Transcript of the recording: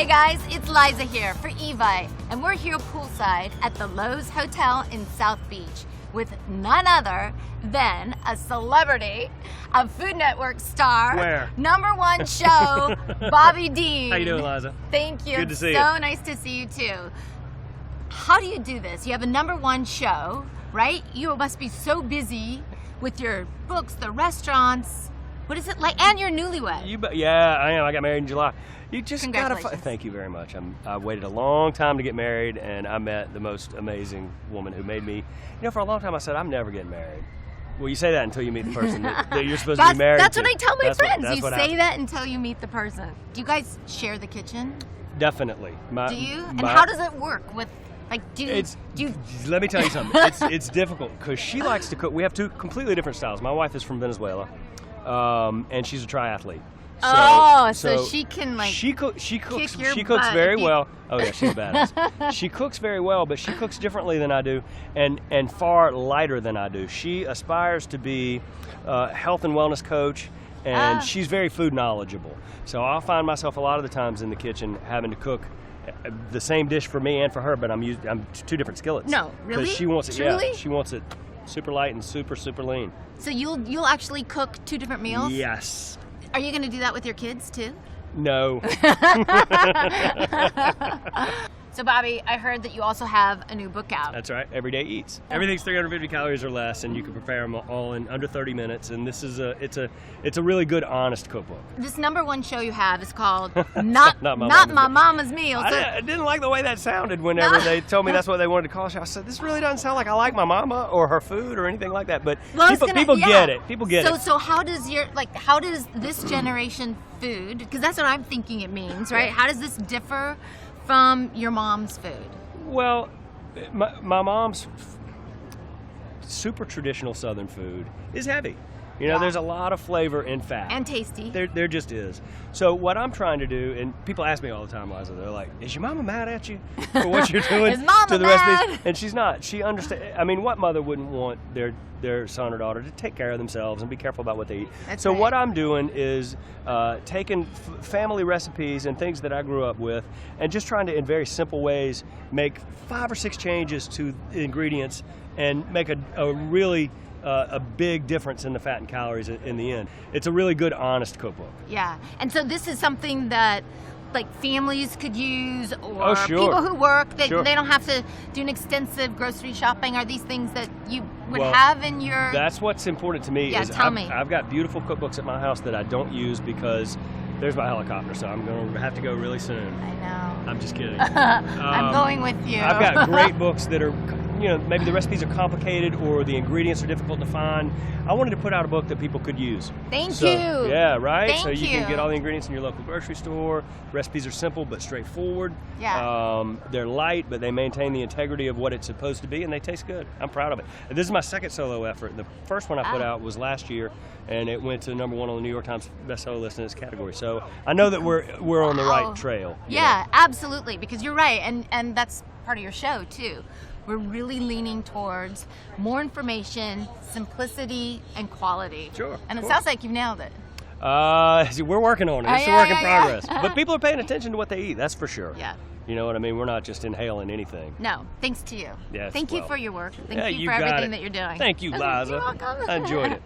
Hey guys, it's Liza here for Evite, and we're here poolside at the Lowe's Hotel in South Beach with none other than a celebrity, a Food Network star, Where? #1 show, Paula Deen. How you doing, Liza? Thank you. Good to see you. So nice to see you too. How do you do this? You have a #1 show, right? You must be so busy with your books, the restaurants. What is it like? And you're newlywed. Yeah, I am. I got married in July. You just gotta. Congratulations. Thank you very much. I waited a long time to get married, and I met the most amazing woman who made me. You know, for a long time I said I'm never getting married. Well, you say that until you meet the person that you're supposed to be married That's to. what I tell my friends. You say happens. that until you meet the person. Do you guys share the kitchen? Definitely. Do you? And how does it work with? Like, Let me tell you something. It's difficult because she likes to cook. We have two completely different styles. My wife is from Venezuela, and she's a triathlete. So she can like she cooks butt very well. Oh yeah, she's a badass. She cooks very well, but she cooks differently than I do, and far lighter than I do. She aspires to be a health and wellness coach, and she's very food knowledgeable. So I'll find myself a lot of the times in the kitchen having to cook the same dish for me and for her, but I'm two different skillets. No, really? Because she wants it. Truly? Yeah, she wants it super light and super lean. So you'll actually cook 2 different meals? Yes. Are you going to do that with your kids too? No. So Bobby, I heard that you also have a new book out. That's right. Everyday Eats. Everything's 350 calories or less, and you can prepare them all in under 30 minutes. And this is it's a really good, honest cookbook. This #1 show you have is called Not My Mama's Meals. I didn't like the way that sounded whenever they told me that's what they wanted to call it. I said, this really doesn't sound like I like my mama or her food or anything like that. But people get it. People get it. So how does this generation food? Because that's what I'm thinking it means, right? How does this differ from your mom's food? Well, my mom's super traditional Southern food is heavy. You know, there's a lot of flavor in fat. And tasty. There just is. So what I'm trying to do, and people ask me all the time, Liza, they're like, is your mama mad at you for what you're doing Is mama to the mad? recipes? And she's not. She understands. I mean, what mother wouldn't want their son or daughter to take care of themselves and be careful about what they eat? So what I'm doing is taking family recipes and things that I grew up with and just trying to, in very simple ways, make 5 or 6 changes to the ingredients and make a really a big difference in the fat and calories in the end. It's a really good, honest cookbook. Yeah, and so this is something that like families could use, or sure. people who work, they Sure. don't have to do an extensive grocery shopping. Are these things that you would have in your... That's what's important to me. Yeah, tell me. I've got beautiful cookbooks at my house that I don't use because there's my helicopter, so I'm going to have to go really soon. I know. I'm just kidding. I'm going with you. I've got great books that are, you know, maybe the recipes are complicated or the ingredients are difficult to find. I wanted to put out a book that people could use. Thank you. Yeah, right? Thank so you you. can get all the ingredients in your local grocery store. Recipes are simple but straightforward. Yeah. They're light, but they maintain the integrity of what it's supposed to be, and they taste good. I'm proud of it. And this is my second solo effort. The first one I put out was last year, and it went to #1 on the New York Times bestseller list in its category. So I know that we're on the right trail. Yeah, absolutely, because you're right, and that's part of your show too. We're really leaning towards more information, simplicity, and quality. Sure. And it sounds like you've nailed it. We're working on it. It's a work in progress. But people are paying attention to what they eat, that's for sure. Yeah. You know what I mean? We're not just inhaling anything. No, thanks to you. Yes, Thank you well. for your work. Yeah, Thank you you for got everything it. that you're doing. Thank you, Liza. You're welcome. I enjoyed it.